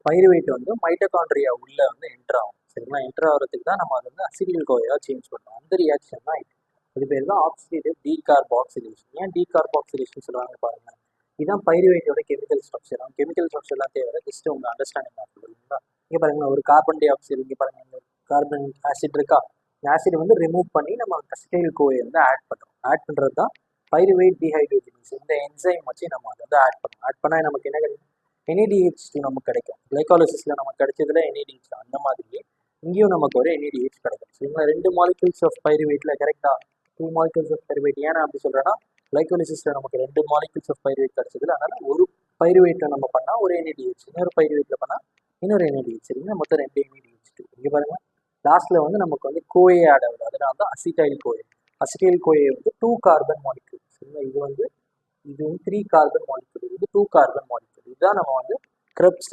Pyruvate வந்து mitochondria உள்ள வந்து என்டர் ஆகும். சரிங்களா? என்டர் ஆகிறதுக்கு தான் நம்ம அதை வந்து அசிட்டில் கோவையாக சேஞ்ச் பண்ணுறோம். அந்த ரியாக்ஷன் தான் இது பேர் தான் ஆக்சிடேட்டிவ் டீகார்பாக்சிலேஷன். ஏன் டீகார்பாக்சிலேஷன் சொல்லுவாங்க பாருங்க. இதுதான் பைருவேட்டோட கெமிக்கல் ஸ்ட்ரக்சர். கெமிக்கல் ஸ்ட்ரக்சர்லாம் தேவை, ஜஸ்ட் உங்க அண்டர்ஸ்டாண்டிங் ஆகும். இங்கே பாருங்க, ஒரு கார்பன் டை ஆக்சைடு, இங்கே பாருங்க இந்த கார்பன் ஆசிட் இருக்கா, இந்த ஆசிட் வந்து ரிமூவ் பண்ணி நம்ம அசிட்டைல் கோவை வந்து ஆட் பண்ணுறோம். ஆட் பண்ணுறது தான் பைருவேட் டீஹைட்ரோஜனேஸ். இந்த என்சைம் வச்சு நம்ம அதை வந்து ஆட் பண்ணுறோம். ஆட் பண்ணால் நமக்கு என்ன கிடைக்கும்? NADH2 நமக்கு கிடைக்கும். கிளைகாலிசிஸில் நமக்கு கிடைச்சதுல NADH, அந்த மாதிரி இங்கேயும் நமக்கு ஒரு NADH கிடைக்கும். சரிங்களா? 2 மாலிகூல்ஸ் ஆஃப் பைருவேட்ல கரெக்டா 2 மாலிகூல்ஸ் ஆஃப் பைருவேட். ஏன்னா அப்படி சொல்றேன்னா, கிளைகாலிசிஸ்ல நமக்கு 2 மாலிகூல்ஸ் ஆஃப் பைருவேட் கிடைச்சதுல, அதனால ஒரு பைருவேட்ல நம்ம பண்ணா ஒரு NADH, இன்னொரு பைருவேட்ல பண்ணா இன்னொரு NADH. சரிங்களா? மொத்தம் 2 NADH2. இங்க பாருங்க, லாஸ்ட்ல வந்து நமக்கு வந்து கோஏ ஆட் ஆகுது. அதனால தான் அசிட்டைல் கோஏ. அசிட்டைல் கோஏ வந்து 2 கார்பன் மாலிகூல். சரிங்களா? இது வந்து 3 கார்பன் மாலிகூல், இது வந்து 2 கார்பன் மாலிகூல். இதுதான் நம்ம வந்து கிரெப்ஸ்